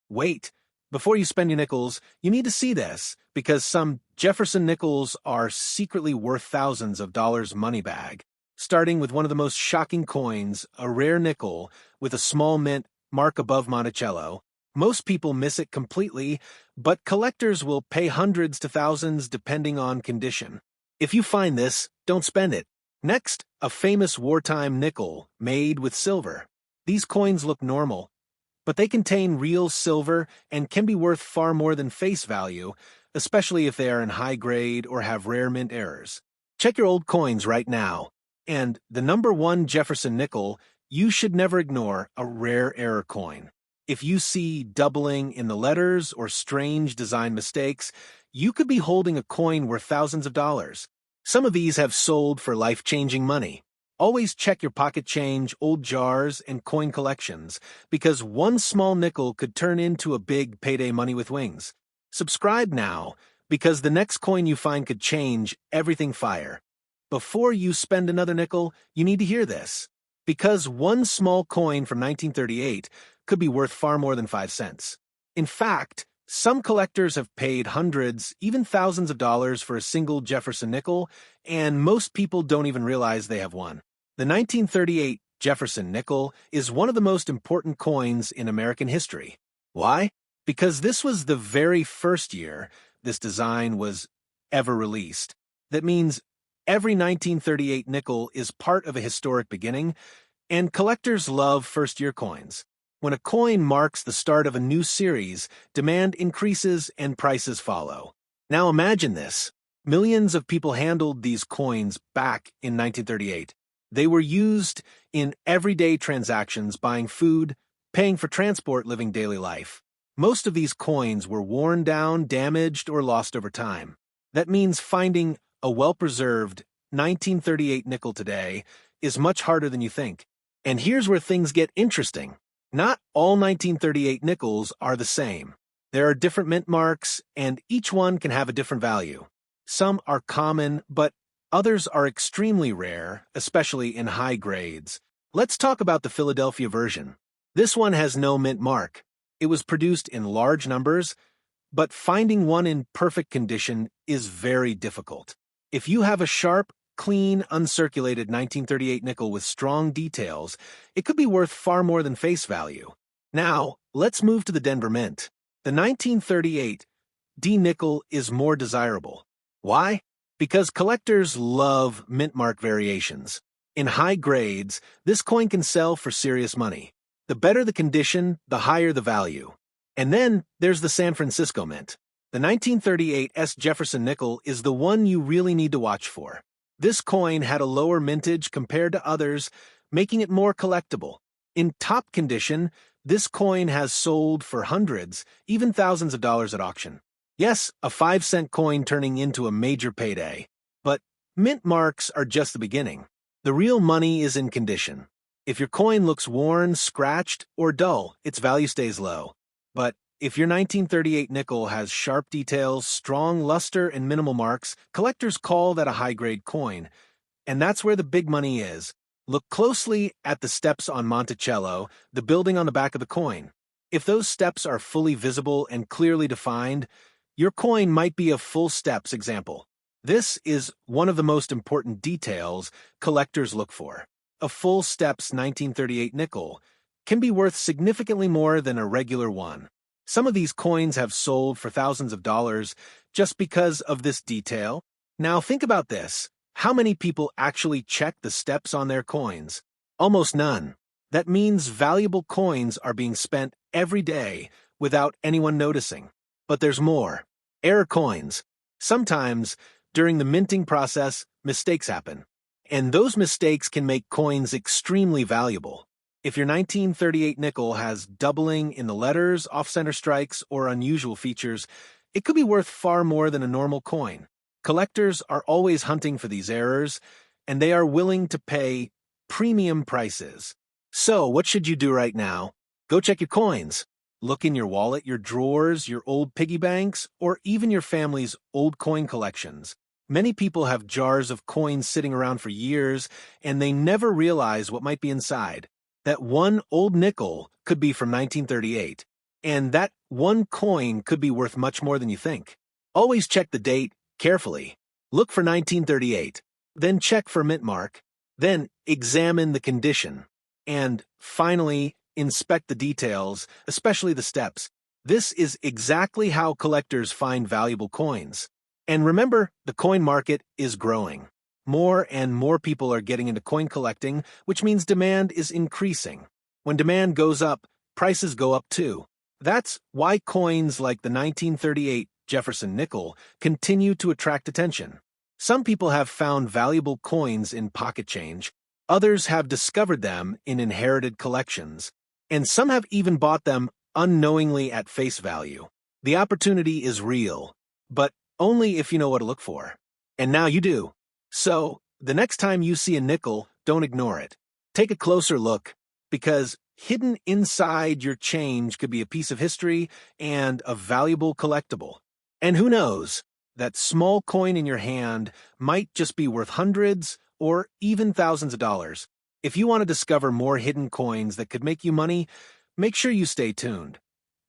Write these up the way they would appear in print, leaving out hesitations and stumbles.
Wait, before you spend your nickels, you need to see this, because some Jefferson nickels are secretly worth thousands of dollars money bag. Starting with one of the most shocking coins, a rare nickel with a small mint mark above Monticello. Most people miss it completely, but collectors will pay hundreds to thousands depending on condition. If you find this, don't spend it. Next, a famous wartime nickel made with silver. These coins look normal, but they contain real silver and can be worth far more than face value, especially if they are in high grade or have rare mint errors. Check your old coins right now. And the number one Jefferson nickel, you should never ignore a rare error coin. If you see doubling in the letters or strange design mistakes, you could be holding a coin worth thousands of dollars. Some of these have sold for life-changing money. Always check your pocket change, old jars, and coin collections, because one small nickel could turn into a big payday money with wings. Subscribe now, because the next coin you find could change everything fire. Before you spend another nickel, you need to hear this. Because one small coin from 1938 could be worth far more than 5 cents. In fact, some collectors have paid hundreds, even thousands of dollars for a single Jefferson nickel, and most people don't even realize they have one. The 1938 Jefferson nickel is one of the most important coins in American history. Why? Because this was the very first year this design was ever released. That means every 1938 nickel is part of a historic beginning, and collectors love first-year coins. When a coin marks the start of a new series, demand increases and prices follow. Now imagine this. Millions of people handled these coins back in 1938. They were used in everyday transactions, buying food, paying for transport, living daily life. Most of these coins were worn down, damaged, or lost over time. That means finding a well-preserved 1938 nickel today is much harder than you think. And here's where things get interesting. Not all 1938 nickels are the same. There are different mint marks, and each one can have a different value. Some are common, but others are extremely rare, especially in high grades. Let's talk about the Philadelphia version. This one has no mint mark. It was produced in large numbers, but finding one in perfect condition is very difficult. If you have a sharp, clean, uncirculated 1938 nickel with strong details, it could be worth far more than face value. Now, let's move to the Denver Mint. The 1938 D nickel is more desirable. Why? Because collectors love mint mark variations. In high grades, this coin can sell for serious money. The better the condition, the higher the value. And then there's the San Francisco Mint. The 1938 S. Jefferson nickel is the one you really need to watch for. This coin had a lower mintage compared to others, making it more collectible. In top condition, this coin has sold for hundreds, even thousands of dollars at auction. Yes, a 5-cent coin turning into a major payday. But mint marks are just the beginning. The real money is in condition. If your coin looks worn, scratched, or dull, its value stays low. But if your 1938 nickel has sharp details, strong luster, and minimal marks, collectors call that a high-grade coin. And that's where the big money is. Look closely at the steps on Monticello, the building on the back of the coin. If those steps are fully visible and clearly defined, your coin might be a full steps example. This is one of the most important details collectors look for. A full steps 1938 nickel can be worth significantly more than a regular one. Some of these coins have sold for thousands of dollars just because of this detail. Now think about this. How many people actually check the steps on their coins? Almost none. That means valuable coins are being spent every day without anyone noticing. But there's more. Error coins. Sometimes, during the minting process, mistakes happen. And those mistakes can make coins extremely valuable. If your 1938 nickel has doubling in the letters, off-center strikes, or unusual features, it could be worth far more than a normal coin. Collectors are always hunting for these errors, and they are willing to pay premium prices. So, what should you do right now? Go check your coins. Look in your wallet, your drawers, your old piggy banks, or even your family's old coin collections. Many people have jars of coins sitting around for years, and they never realize what might be inside. That one old nickel could be from 1938. And that one coin could be worth much more than you think. Always check the date carefully. Look for 1938. Then check for mint mark. Then examine the condition. And finally, inspect the details, especially the steps. This is exactly how collectors find valuable coins. And remember, the coin market is growing. More and more people are getting into coin collecting, which means demand is increasing. When demand goes up, prices go up too. That's why coins like the 1938 Jefferson nickel continue to attract attention. Some people have found valuable coins in pocket change. Others have discovered them in inherited collections. And some have even bought them unknowingly at face value. The opportunity is real, but only if you know what to look for. And now you do. So, the next time you see a nickel, don't ignore it. Take a closer look, because hidden inside your change could be a piece of history and a valuable collectible. And who knows, that small coin in your hand might just be worth hundreds or even thousands of dollars. If you want to discover more hidden coins that could make you money, make sure you stay tuned,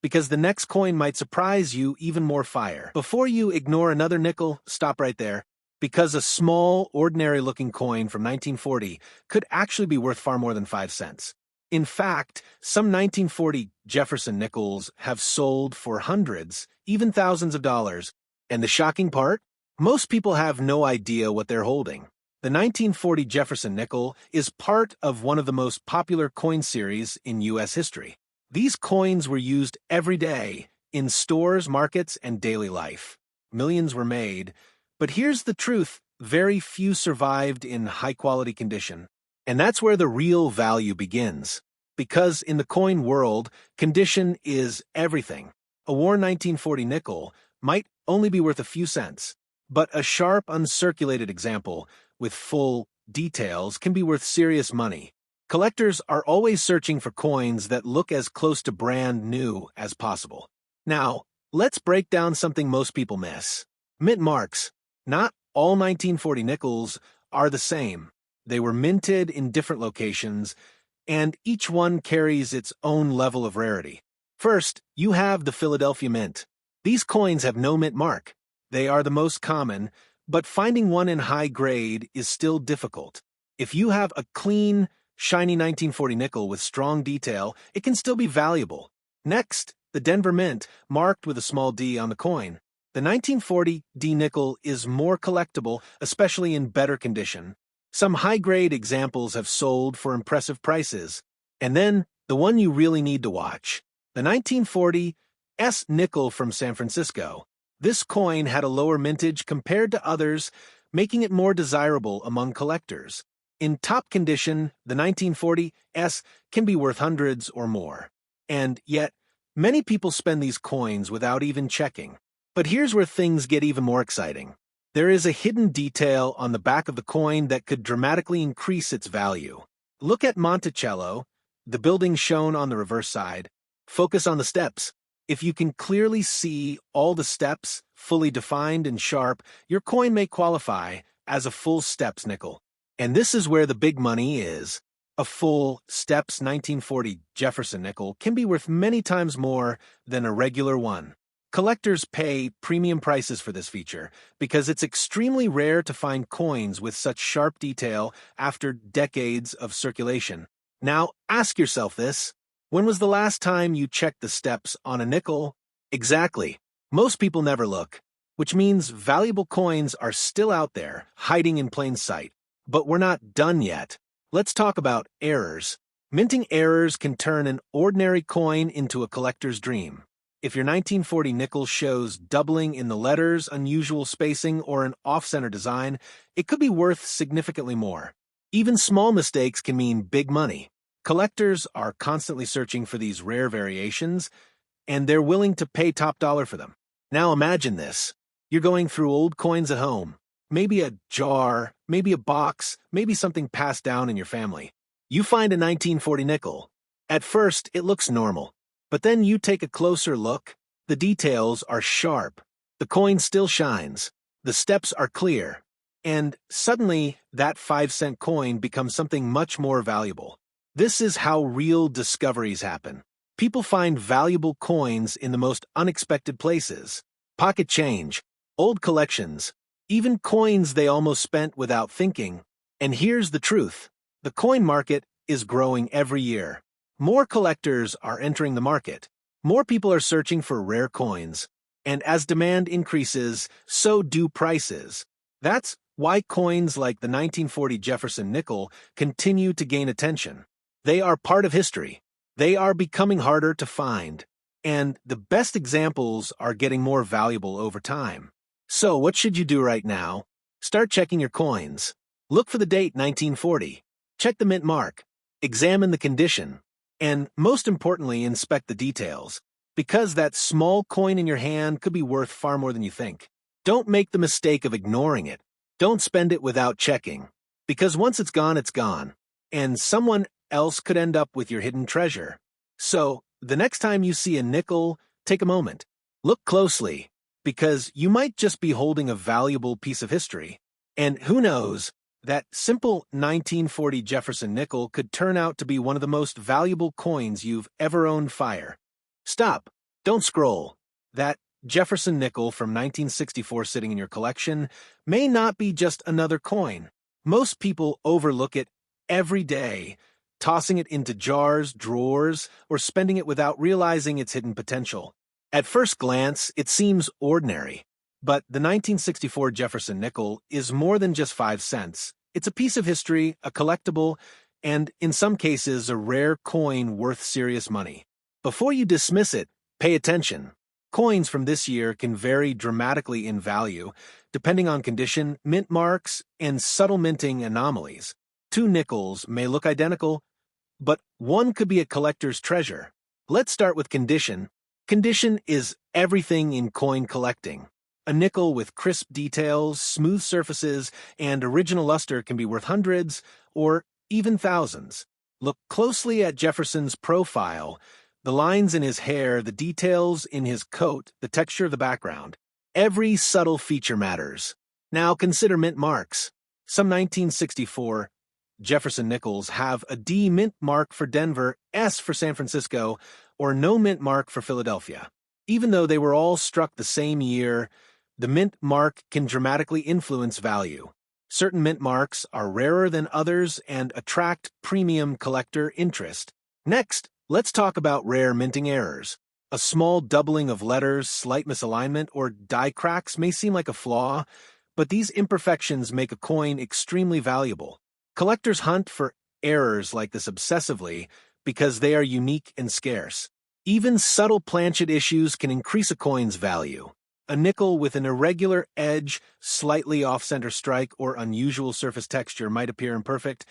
because the next coin might surprise you even more fire. Before you ignore another nickel, stop right there, because a small, ordinary-looking coin from 1940 could actually be worth far more than 5 cents. In fact, some 1940 Jefferson nickels have sold for hundreds, even thousands of dollars. And the shocking part? Most people have no idea what they're holding. The 1940 Jefferson nickel is part of one of the most popular coin series in U.S. history. These coins were used every day in stores, markets, and daily life. Millions were made, but here's the truth: very few survived in high-quality condition. And that's where the real value begins. Because in the coin world, condition is everything. A worn 1940 nickel might only be worth a few cents, but a sharp, uncirculated example with full details can be worth serious money. Collectors are always searching for coins that look as close to brand new as possible. Now, let's break down something most people miss. Mint marks. Not all 1940 nickels are the same. They were minted in different locations, and each one carries its own level of rarity. First, you have the Philadelphia Mint. These coins have no mint mark. They are the most common, but finding one in high grade is still difficult. If you have a clean, shiny 1940 nickel with strong detail, it can still be valuable. Next, the Denver Mint, marked with a small D on the coin. The 1940 D nickel is more collectible, especially in better condition. Some high-grade examples have sold for impressive prices. And then, the one you really need to watch. The 1940 S nickel from San Francisco. This coin had a lower mintage compared to others, making it more desirable among collectors. In top condition, the 1940 S can be worth hundreds or more. And yet, many people spend these coins without even checking. But here's where things get even more exciting. There is a hidden detail on the back of the coin that could dramatically increase its value. Look at Monticello, the building shown on the reverse side. Focus on the steps. If you can clearly see all the steps, fully defined and sharp, your coin may qualify as a full steps nickel. And this is where the big money is. A full steps 1940 Jefferson nickel can be worth many times more than a regular one. Collectors pay premium prices for this feature because it's extremely rare to find coins with such sharp detail after decades of circulation. Now, ask yourself this. When was the last time you checked the steps on a nickel? Exactly. Most people never look, which means valuable coins are still out there, hiding in plain sight. But we're not done yet. Let's talk about errors. Minting errors can turn an ordinary coin into a collector's dream. If your 1940 nickel shows doubling in the letters, unusual spacing, or an off-center design, it could be worth significantly more. Even small mistakes can mean big money. Collectors are constantly searching for these rare variations, and they're willing to pay top dollar for them. Now imagine this. You're going through old coins at home. Maybe a jar, maybe a box, maybe something passed down in your family. You find a 1940 nickel. At first, it looks normal. But then you take a closer look. The details are sharp. The coin still shines. The steps are clear. And suddenly, that 5-cent coin becomes something much more valuable. This is how real discoveries happen. People find valuable coins in the most unexpected places. Pocket change, old collections, even coins they almost spent without thinking. And here's the truth. The coin market is growing every year. More collectors are entering the market. More people are searching for rare coins. And as demand increases, so do prices. That's why coins like the 1940 Jefferson nickel continue to gain attention. They are part of history. They are becoming harder to find. And the best examples are getting more valuable over time. So what should you do right now? Start checking your coins. Look for the date 1940. Check the mint mark. Examine the condition. And most importantly, inspect the details. Because that small coin in your hand could be worth far more than you think. Don't make the mistake of ignoring it. Don't spend it without checking. Because once it's gone, and someone else could end up with your hidden treasure. So, the next time you see a nickel, take a moment. Look closely, because you might just be holding a valuable piece of history. And who knows, that simple 1940 Jefferson nickel could turn out to be one of the most valuable coins you've ever owned. Stop. Don't scroll. That Jefferson nickel from 1964 sitting in your collection may not be just another coin. Most people overlook it every day, tossing it into jars, drawers, or spending it without realizing its hidden potential. At first glance, it seems ordinary. But the 1964 Jefferson nickel is more than just 5 cents. It's a piece of history, a collectible, and in some cases, a rare coin worth serious money. Before you dismiss it, pay attention. Coins from this year can vary dramatically in value, depending on condition, mint marks, and subtle minting anomalies. 2 nickels may look identical, but one could be a collector's treasure. Let's start with condition. Condition is everything in coin collecting. A nickel with crisp details, smooth surfaces, and original luster can be worth hundreds or even thousands. Look closely at Jefferson's profile. The lines in his hair, the details in his coat, the texture of the background. Every subtle feature matters. Now consider mint marks. Some 1964 Jefferson nickels have a D mint mark for Denver, S for San Francisco, or no mint mark for Philadelphia. Even though they were all struck the same year, the mint mark can dramatically influence value. Certain mint marks are rarer than others and attract premium collector interest. Next, let's talk about rare minting errors. A small doubling of letters, slight misalignment, or die cracks may seem like a flaw, but these imperfections make a coin extremely valuable. Collectors hunt for errors like this obsessively because they are unique and scarce. Even subtle planchet issues can increase a coin's value. A nickel with an irregular edge, slightly off-center strike, or unusual surface texture might appear imperfect,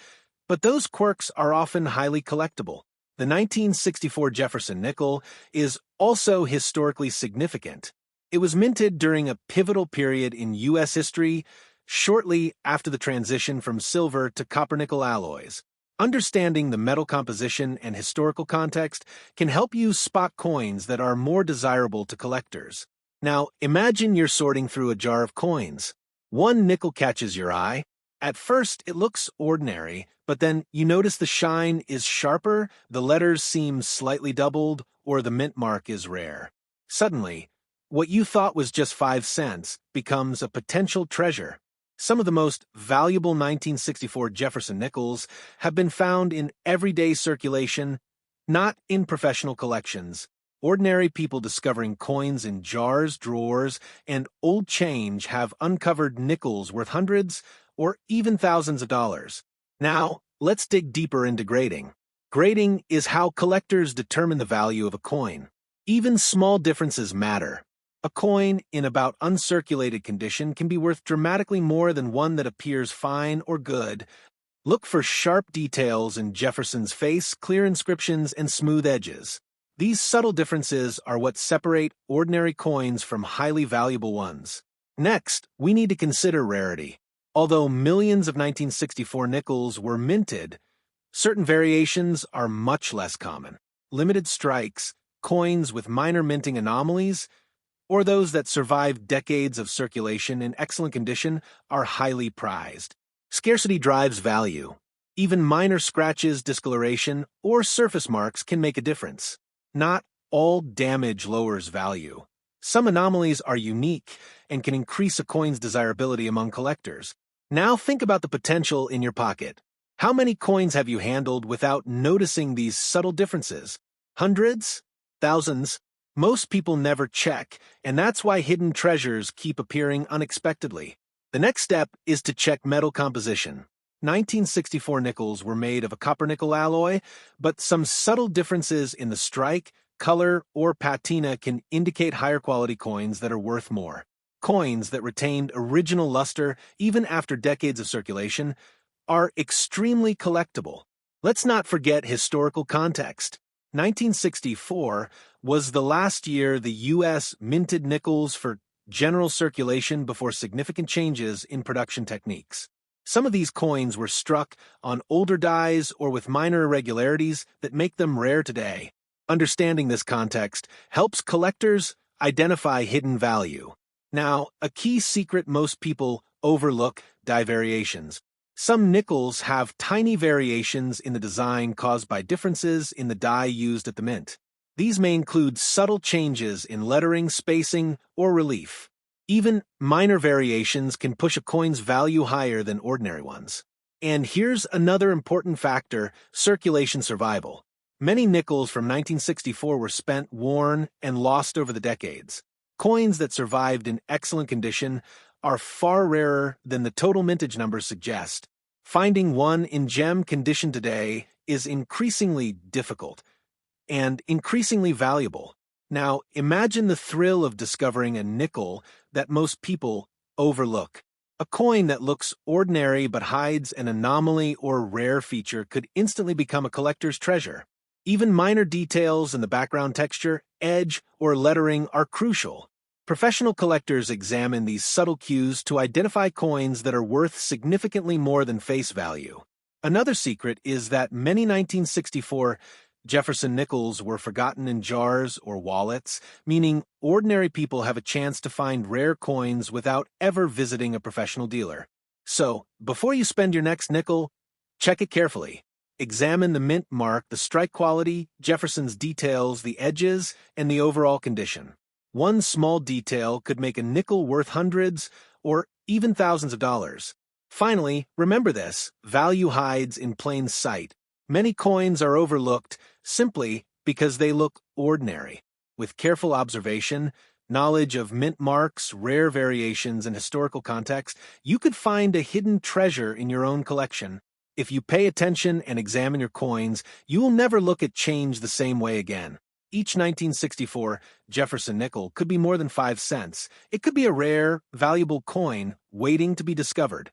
but those quirks are often highly collectible. The 1964 Jefferson nickel is also historically significant. It was minted during a pivotal period in U.S. history, shortly after the transition from silver to copper-nickel alloys. Understanding the metal composition and historical context can help you spot coins that are more desirable to collectors. Now, imagine you're sorting through a jar of coins. One nickel catches your eye. At first, it looks ordinary, but then you notice the shine is sharper, the letters seem slightly doubled, or the mint mark is rare. Suddenly, what you thought was just 5 cents becomes a potential treasure. Some of the most valuable 1964 Jefferson nickels have been found in everyday circulation, not in professional collections. Ordinary people discovering coins in jars, drawers, and old change have uncovered nickels worth hundreds or even thousands of dollars. Now, let's dig deeper into grading. Grading is how collectors determine the value of a coin. Even small differences matter. A coin in about uncirculated condition can be worth dramatically more than one that appears fine or good. Look for sharp details in Jefferson's face, clear inscriptions, and smooth edges. These subtle differences are what separate ordinary coins from highly valuable ones. Next, we need to consider rarity. Although millions of 1964 nickels were minted, certain variations are much less common. Limited strikes, coins with minor minting anomalies, or those that survive decades of circulation in excellent condition are highly prized. Scarcity drives value. Even minor scratches, discoloration, or surface marks can make a difference. Not all damage lowers value. Some anomalies are unique and can increase a coin's desirability among collectors. Now think about the potential in your pocket. How many coins have you handled without noticing these subtle differences? Hundreds? Thousands? Most people never check, and that's why hidden treasures keep appearing unexpectedly. The next step is to check metal composition. 1964 nickels were made of a copper-nickel alloy, but some subtle differences in the strike, color, or patina can indicate higher quality coins that are worth more. Coins that retained original luster even after decades of circulation are extremely collectible. Let's not forget historical context. 1964 was the last year the U.S. minted nickels for general circulation before significant changes in production techniques. Some of these coins were struck on older dies or with minor irregularities that make them rare today. Understanding this context helps collectors identify hidden value. Now, a key secret most people overlook: die variations. Some nickels have tiny variations in the design caused by differences in the die used at the mint. These may include subtle changes in lettering, spacing, or relief. Even minor variations can push a coin's value higher than ordinary ones. And here's another important factor: circulation survival. Many nickels from 1964 were spent, worn, and lost over the decades. Coins that survived in excellent condition are far rarer than the total mintage numbers suggest. Finding one in gem condition today is increasingly difficult and increasingly valuable. Now, imagine the thrill of discovering a nickel that most people overlook. A coin that looks ordinary but hides an anomaly or rare feature could instantly become a collector's treasure. Even minor details in the background texture, edge, or lettering are crucial. Professional collectors examine these subtle cues to identify coins that are worth significantly more than face value. Another secret is that many 1964 Jefferson nickels were forgotten in jars or wallets, meaning ordinary people have a chance to find rare coins without ever visiting a professional dealer. So, before you spend your next nickel, check it carefully. Examine the mint mark, the strike quality, Jefferson's details, the edges, and the overall condition. One small detail could make a nickel worth hundreds or even thousands of dollars. Finally, remember this: value hides in plain sight. Many coins are overlooked simply because they look ordinary. With careful observation, knowledge of mint marks, rare variations, and historical context, you could find a hidden treasure in your own collection. If you pay attention and examine your coins, you will never look at change the same way again. Each 1964 Jefferson nickel could be more than 5 cents. It could be a rare, valuable coin waiting to be discovered.